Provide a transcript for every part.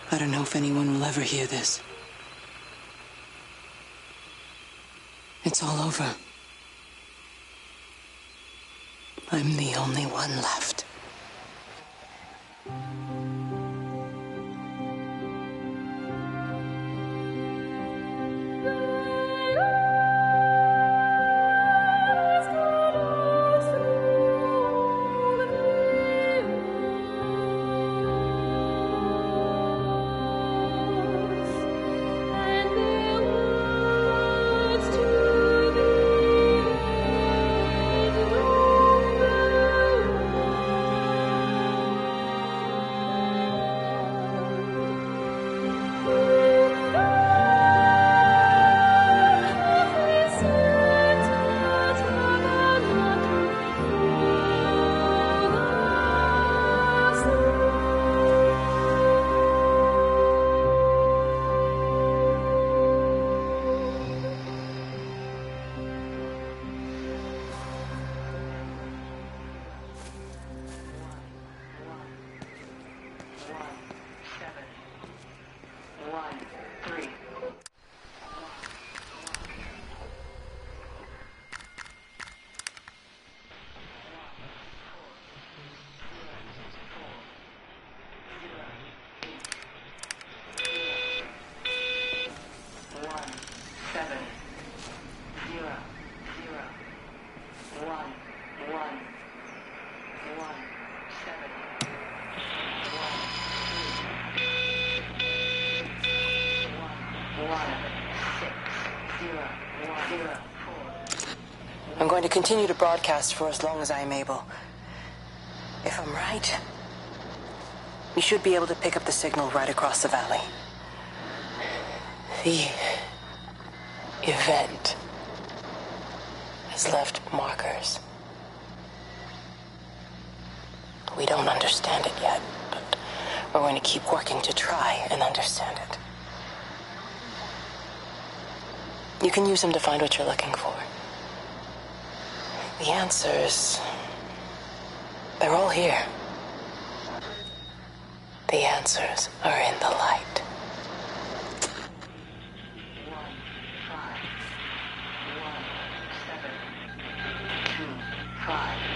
I don't know if anyone will ever hear this. It's all over. I'm the only one left. I'm going to continue to broadcast for as long as I am able. If I'm right, you should be able to pick up the signal right across the valley. The event has left markers. We don't understand it yet, but we're going to keep working to try and understand it. You can use them to find what you're looking for. The answers, they're all here. The answers are in the light. 5.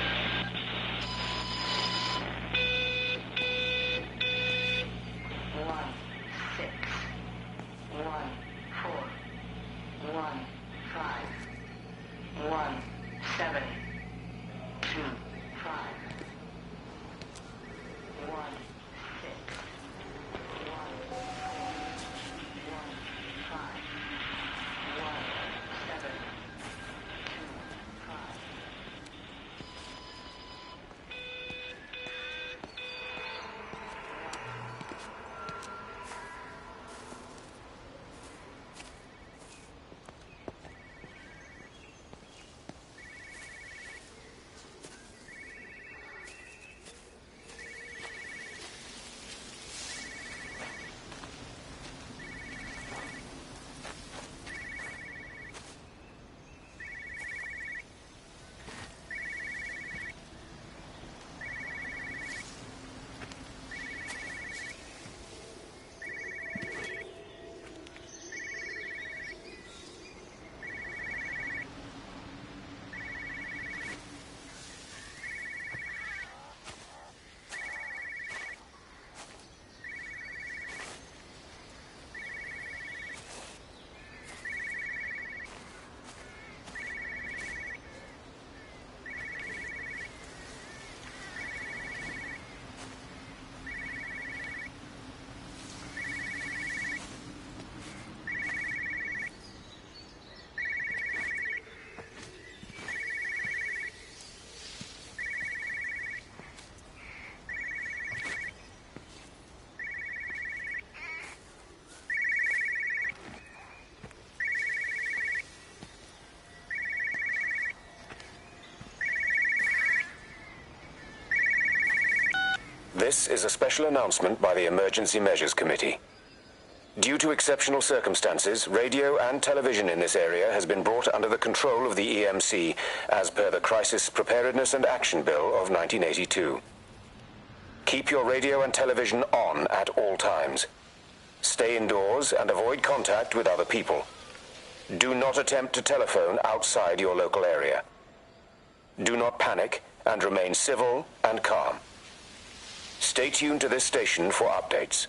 This is a special announcement by the Emergency Measures Committee. Due to exceptional circumstances, radio and television in this area has been brought under the control of the EMC as per the Crisis Preparedness and Action Bill of 1982. Keep your radio and television on at all times. Stay indoors and avoid contact with other people. Do not attempt to telephone outside your local area. Do not panic and remain civil and calm. Stay tuned to this station for updates.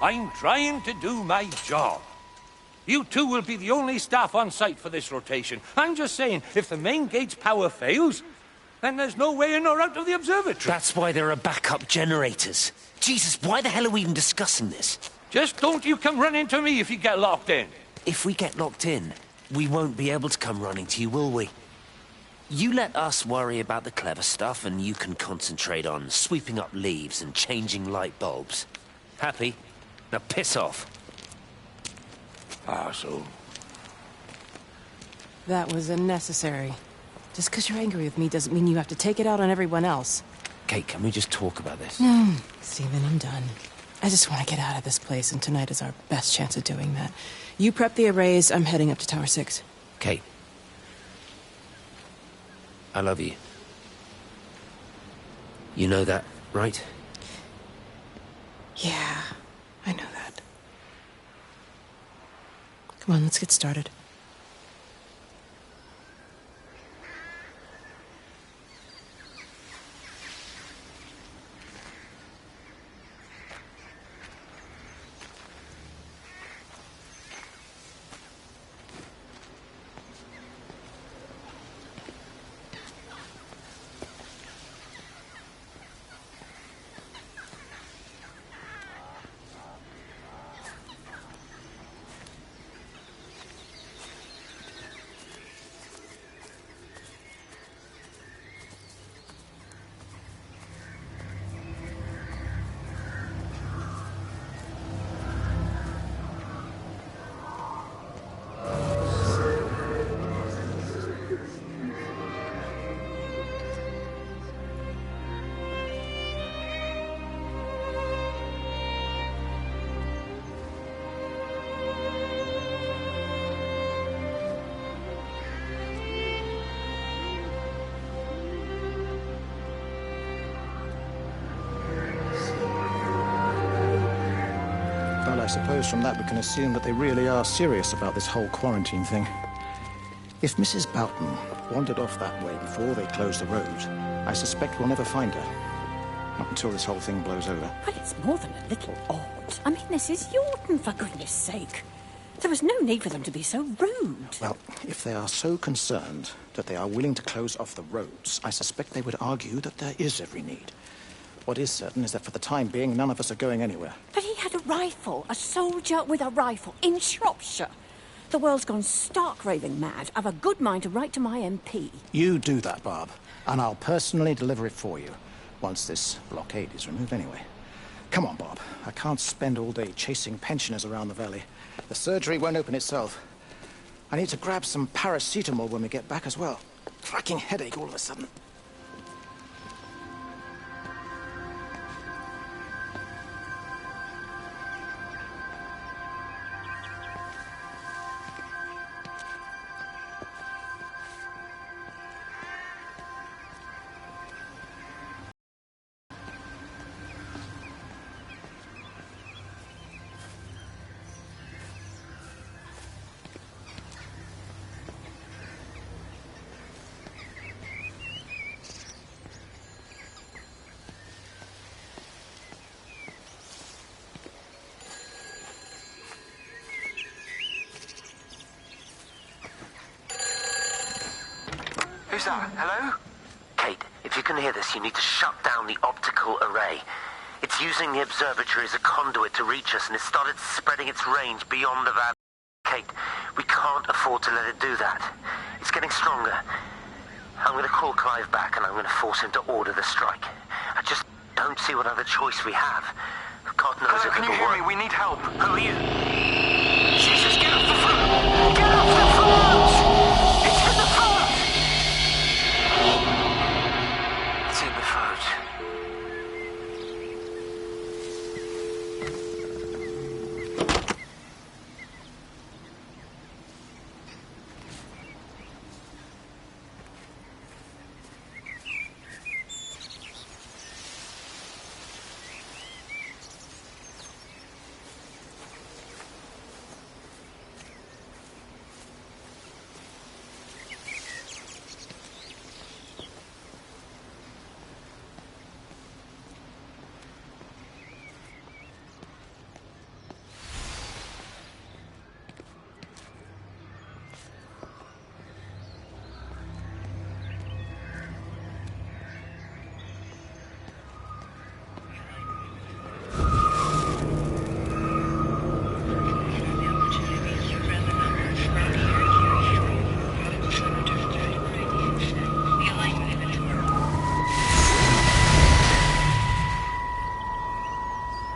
I'm trying to do my job. You two will be the only staff on site for this rotation. I'm just saying, if the main gate's power fails, then there's no way in or out of the observatory. That's why there are backup generators. Jesus, why the hell are we even discussing this? Just don't you come running to me if you get locked in. If we get locked in, we won't be able to come running to you, will we? You let us worry about the clever stuff, and you can concentrate on sweeping up leaves and changing light bulbs. Happy? Now piss off. Arsehole. That was unnecessary. Just because you're angry with me doesn't mean you have to take it out on everyone else. Kate, can we just talk about this? No, Stephen, I'm done. I just want to get out of this place, and tonight is our best chance of doing that. You prep the arrays, I'm heading up to Tower 6. Kate. I love you. You know that, right? Yeah, I know that. Come on, let's get started. I suppose from that we can assume that they really are serious about this whole quarantine thing. If Mrs. Boughton wandered off that way before they closed the road, I suspect we'll never find her. Not until this whole thing blows over. But it's more than a little odd. I mean, this is Yorton, for goodness sake. There was no need for them to be so rude. Well, if they are so concerned that they are willing to close off the roads, I suspect they would argue that there is every need. What is certain is that for the time being, none of us are going anywhere. But he had a rifle, a soldier with a rifle, in Shropshire. The world's gone stark raving mad. I've a good mind to write to my MP. You do that, Barb, and I'll personally deliver it for you, once this blockade is removed anyway. Come on, Bob. I can't spend all day chasing pensioners around the valley. The surgery won't open itself. I need to grab some paracetamol when we get back as well. Cracking headache all of a sudden. Who's that? Hello? Kate, if you can hear this, you need to shut down the optical array. It's using the observatory as a conduit to reach us, and it started spreading its range beyond the valley. Kate, we can't afford to let it do that. It's getting stronger. I'm going to call Clive back, and I'm going to force him to order the strike. I just don't see what other choice we have. God knows Hello, if can you hear me? We need help. Who are you? Jesus, get off the phone! Get off the phone! It's in the phone! It's in the phone.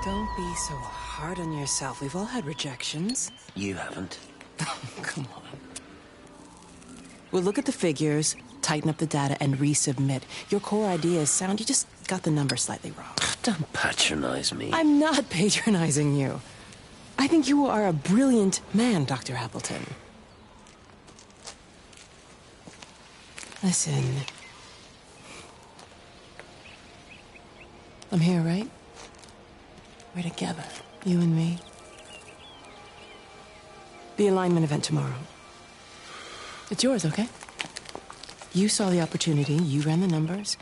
Don't be so hard on yourself. We've all had rejections. You haven't. Come on. We'll look at the figures, tighten up the data, and resubmit. Your core idea is sound. You just got the number slightly wrong. Don't patronize me. I'm not patronizing you. I think you are a brilliant man, Dr. Appleton. Listen. I'm here, right? We're together, you and me. The alignment event tomorrow. It's yours, okay? You saw the opportunity, you ran the numbers.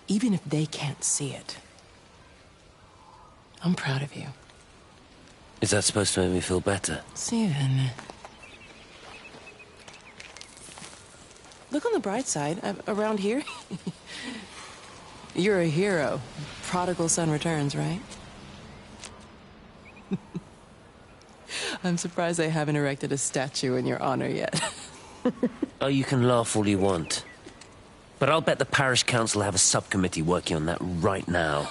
Even if they can't see it, I'm proud of you. Is that supposed to make me feel better? Steven. Look on the bright side. Around here, you're a hero. Prodigal son returns, right? I'm surprised they haven't erected a statue in your honor yet. Oh, you can laugh all you want. But I'll bet the parish council have a subcommittee working on that right now.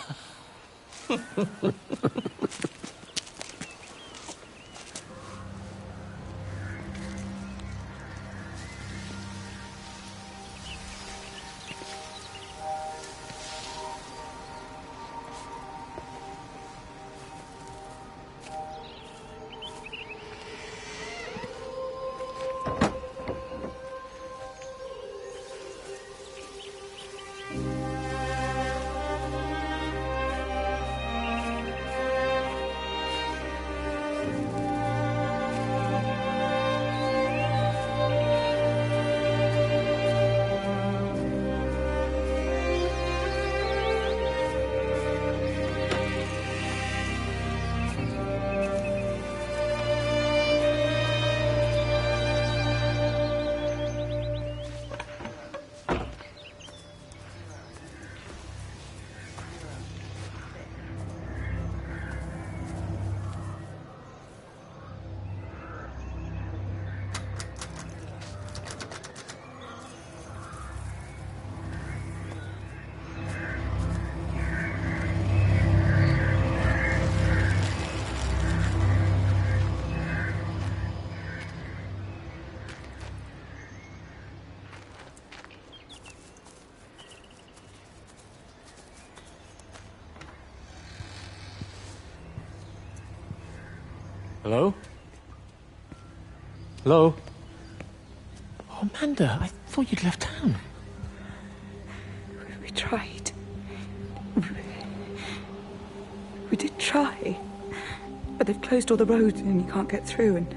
Hello? Hello? Oh, Amanda, I thought you'd left town. We tried. We did try. But they've closed all the roads and you can't get through.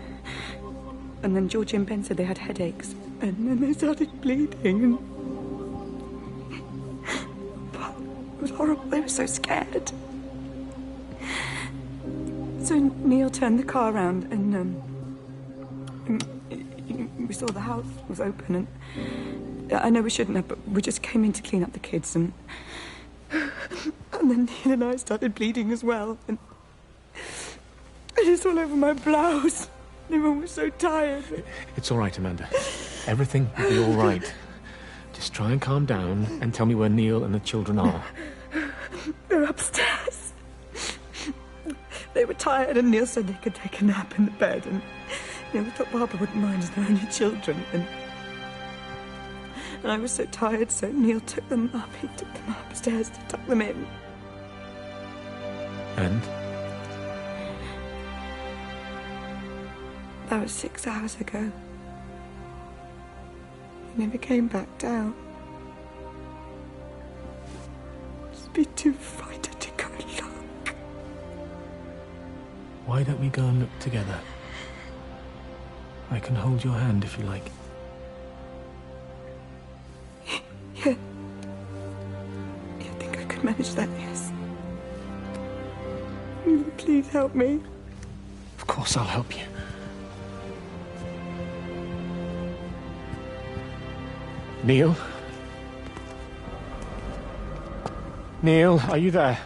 And then Georgie and Ben said they had headaches. And then they started bleeding. But it was horrible. They were so scared. So Neil turned the car around and we saw the house was open I know we shouldn't have, but we just came in to clean up the kids, and then Neil and I started bleeding as well, and it's all over my blouse. Everyone was so tired. It's all right, Amanda. Everything will be all right. Just try and calm down and tell me where Neil and the children are. They're upstairs. They were tired, and Neil said they could take a nap in the bed, and we thought Barbara wouldn't mind as they're only children, and I was so tired, so Neil took them up. He took them upstairs to tuck them in. And? That was 6 hours ago. He never came back down. Just be too frightened to go look. Why don't we go and look together? I can hold your hand if you like. Yeah. I think I could manage that, yes. Will you please help me? Of course I'll help you. Neil? Neil, are you there?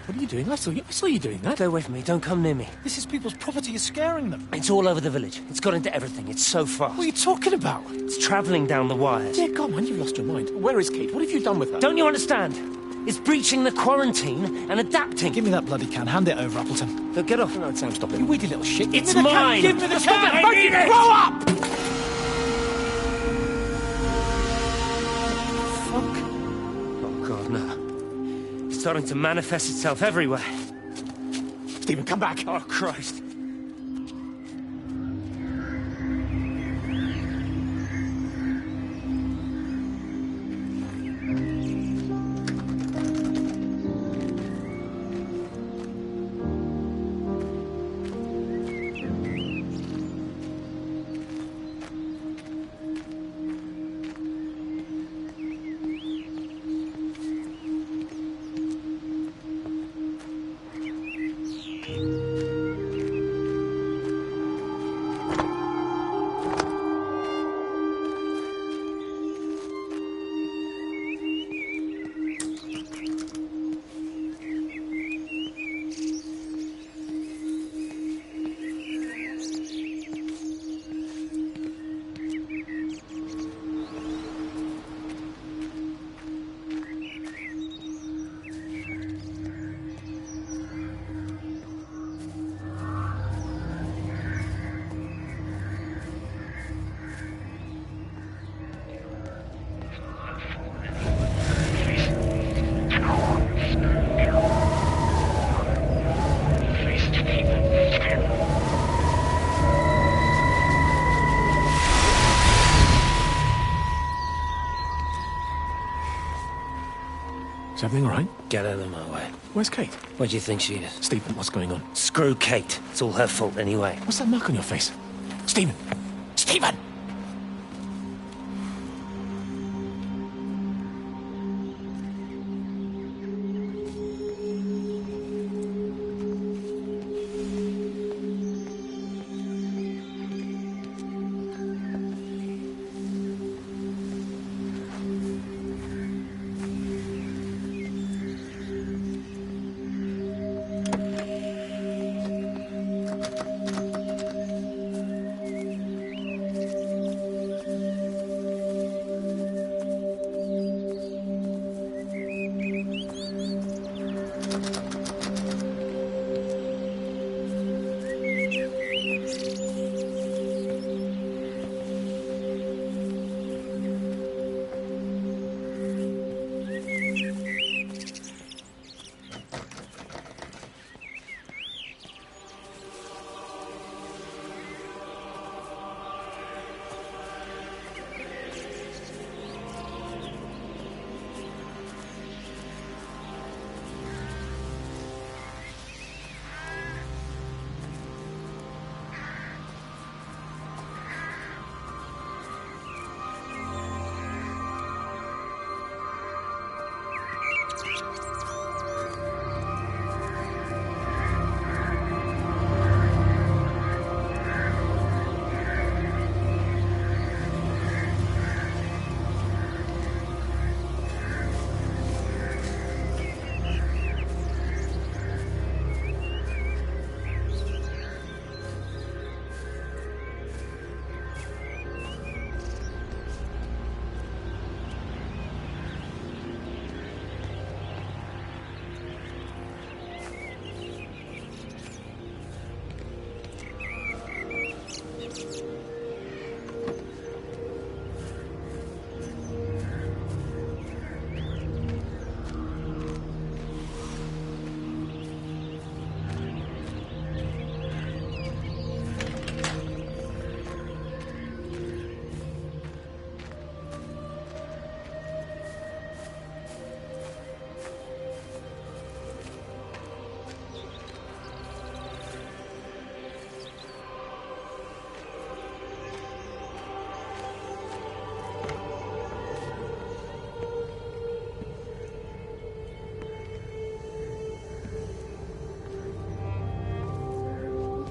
What are you doing? I saw you doing that. Stay away from me. Don't come near me. This is people's property. You're scaring them. It's all over the village. It's got into everything. It's so fast. What are you talking about? It's travelling down the wires. Yeah, come on, you've lost your mind. Where is Kate? What have you done with her? Don't you understand? It's breaching the quarantine and adapting. Give me that bloody can. Hand it over, Appleton. Look, get off. No, Sam, stop it. You weedy little shit. It's Give me the mine. Can. Give me the Stop can. it. I need it. Grow up! Fuck. Oh, God, no. It's starting to manifest itself everywhere. Stephen, come back. Oh, Christ. Is everything all right? Get out of my way. Where's Kate? Where do you think she is? Stephen, what's going on? Screw Kate. It's all her fault anyway. What's that mark on your face? Stephen! Stephen!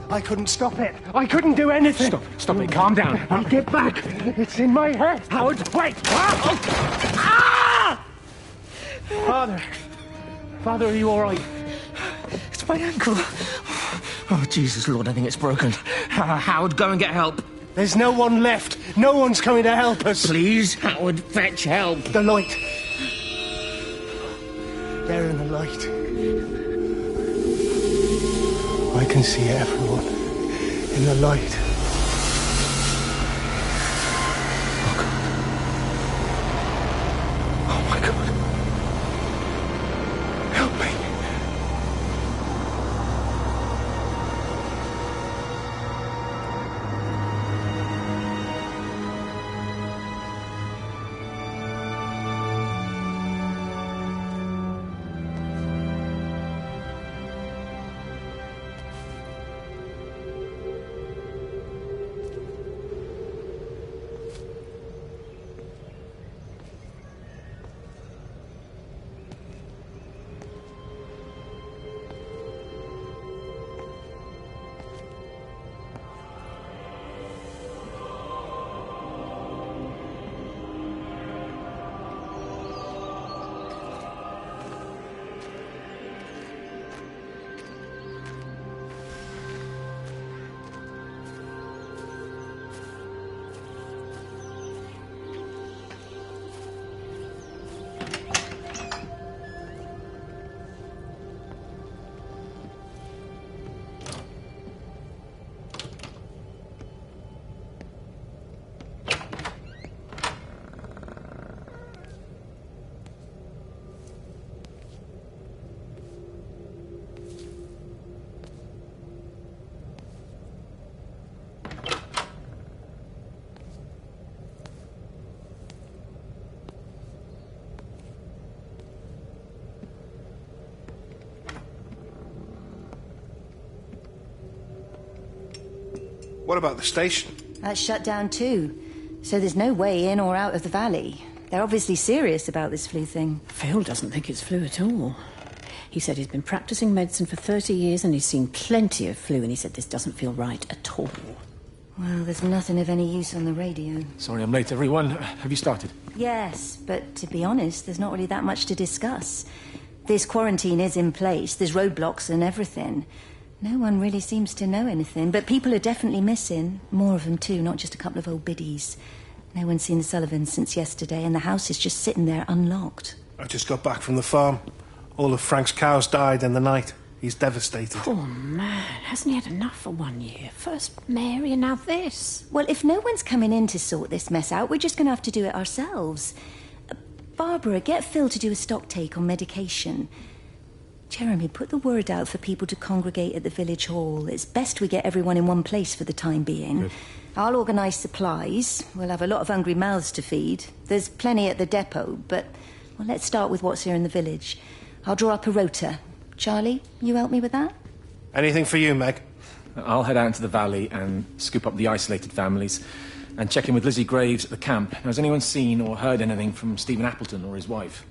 I couldn't stop it. I couldn't do anything. Stop it. Calm down. I'll get back. It's in my head. Howard, wait! Ah! Father, are you all right? It's my ankle. Oh, Jesus, Lord, I think it's broken. Howard, go and get help. There's no one left. No one's coming to help us. Please, Howard, fetch help. The light. There in the light. I can see everyone in the light. Oh my God. Help me. What about the station? That's shut down too. So there's no way in or out of the valley. They're obviously serious about this flu thing. Phil doesn't think it's flu at all. He said he's been practicing medicine for 30 years and he's seen plenty of flu, and he said this doesn't feel right at all. Well, there's nothing of any use on the radio. Sorry I'm late, everyone. Have you started? Yes, but to be honest, there's not really that much to discuss. This quarantine is in place, there's roadblocks and everything. No one really seems to know anything, but people are definitely missing. More of them too, not just a couple of old biddies. No one's seen the Sullivans since yesterday, and the house is just sitting there unlocked. I just got back from the farm. All of Frank's cows died in the night. He's devastated. Poor man. Hasn't he had enough for 1 year? First Mary and now this. Well, if no one's coming in to sort this mess out, we're just going to have to do it ourselves. Barbara, get Phil to do a stock take on medication. Jeremy, put the word out for people to congregate at the village hall. It's best we get everyone in one place for the time being. Good. I'll organise supplies. We'll have a lot of hungry mouths to feed. There's plenty at the depot, but well, let's start with what's here in the village. I'll draw up a rota. Charlie, you help me with that? Anything for you, Meg? I'll head out into the valley and scoop up the isolated families and check in with Lizzie Graves at the camp. Now, has anyone seen or heard anything from Stephen Appleton or his wife?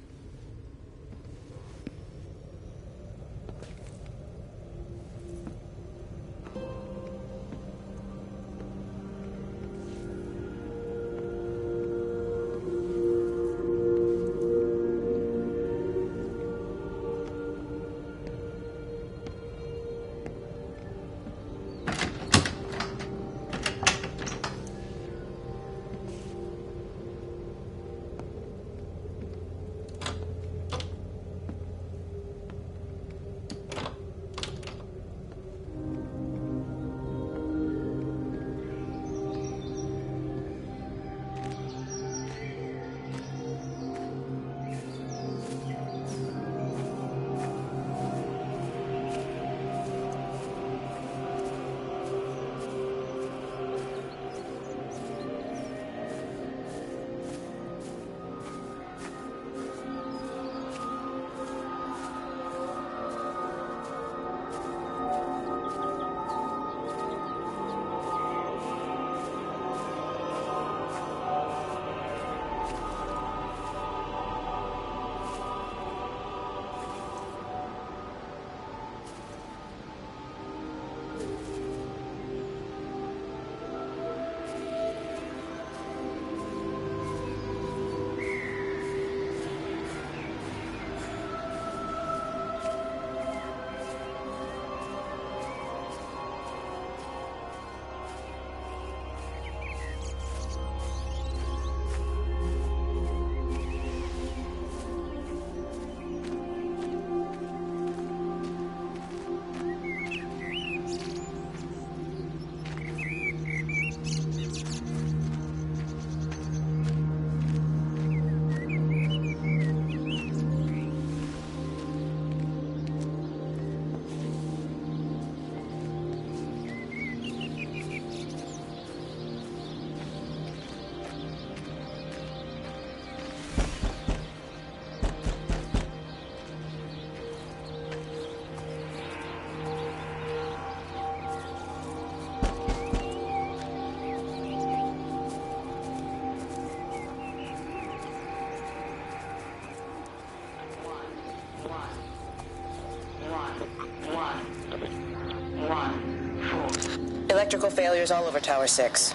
Electrical failures all over Tower 6.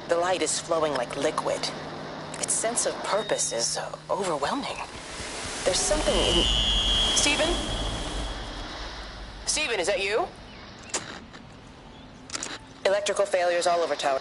The light is flowing like liquid. Its sense of purpose is overwhelming. There's something in... Stephen? Stephen, is that you? Electrical failures all over Tower...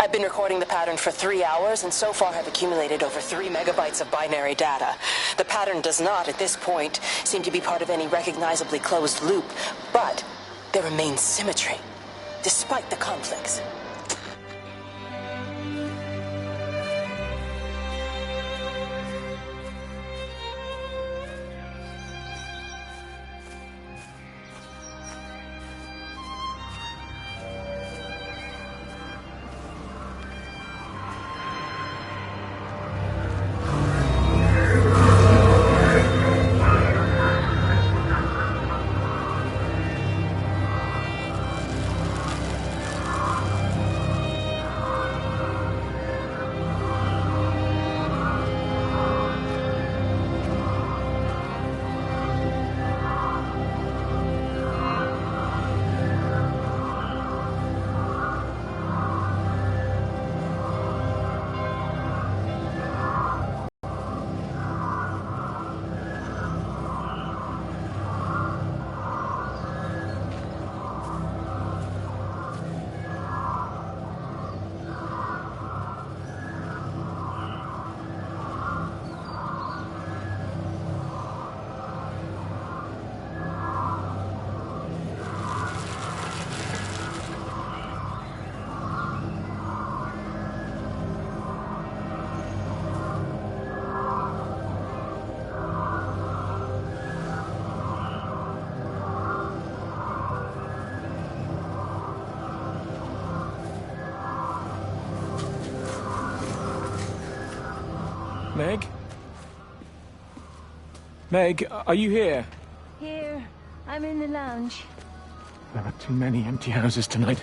I've been recording the pattern for 3 hours, and so far have accumulated over 3 megabytes of binary data. The pattern does not, at this point, seem to be part of any recognizably closed loop, but there remains symmetry, despite the conflicts. Meg? Meg, are you here? Here. I'm in the lounge. There are too many empty houses tonight.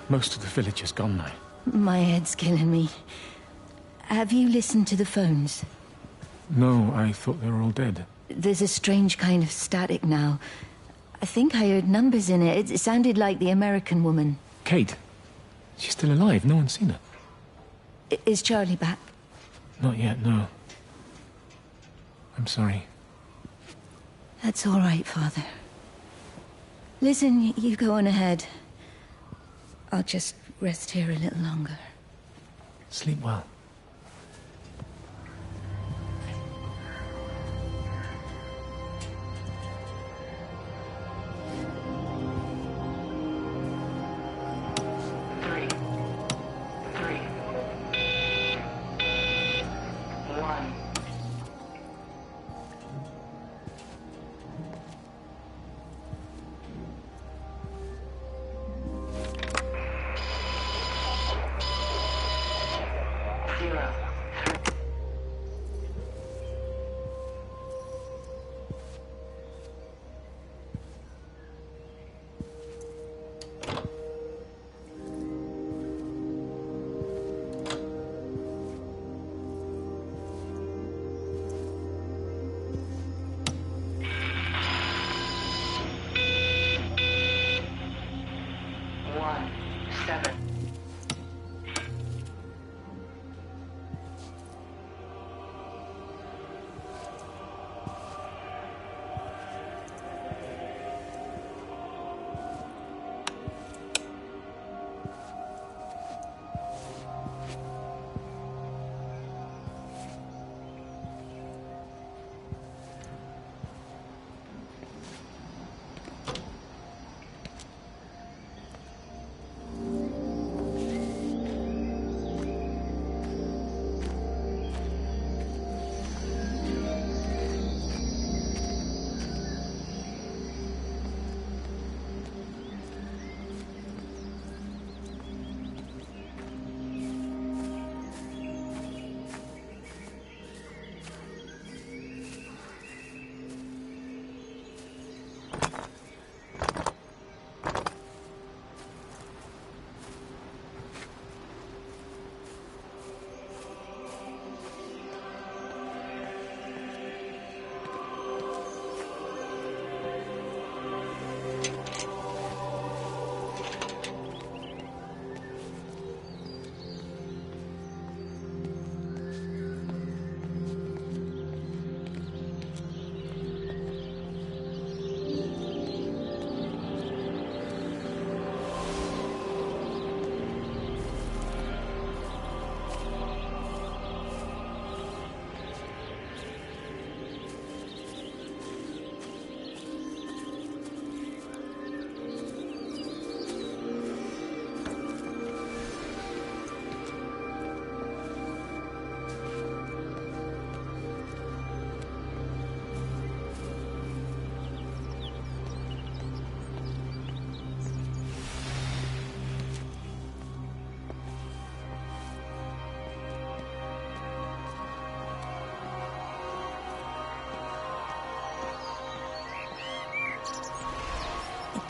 Most of the village is gone now. My head's killing me. Have you listened to the phones? No, I thought they were all dead. There's a strange kind of static now. I think I heard numbers in it. It sounded like the American woman. Kate? She's still alive. No one's seen her. Is Charlie back? Not yet, no. I'm sorry. That's all right, Father. Listen, you go on ahead. I'll just rest here a little longer. Sleep well.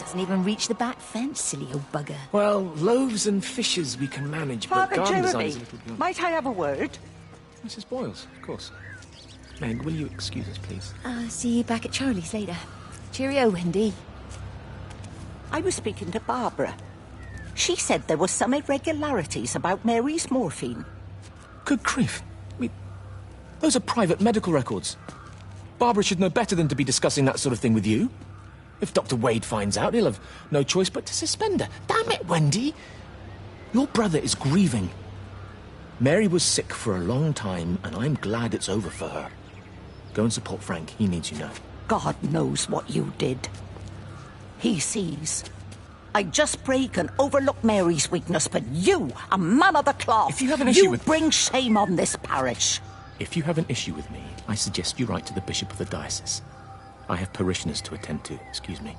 Hasn't even reached the back fence, silly old bugger. Well, loaves and fishes we can manage, but Father garden design Jeremy, is a little beyond... might I have a word? Mrs. Boyles, of course. Meg, will you excuse us, please? See you back at Charlie's later. Cheerio, Wendy. I was speaking to Barbara. She said there were some irregularities about Mary's morphine. Good grief. Those are private medical records. Barbara should know better than to be discussing that sort of thing with you. If Dr. Wade finds out, he'll have no choice but to suspend her. Damn it, Wendy! Your brother is grieving. Mary was sick for a long time, and I'm glad it's over for her. Go and support Frank. He needs you now. God knows what you did. He sees. I just pray you can overlook Mary's weakness, but you, a man of the cloth, if you have an issue with... bring shame on this parish. If you have an issue with me, I suggest you write to the Bishop of the Diocese. I have parishioners to attend to. Excuse me.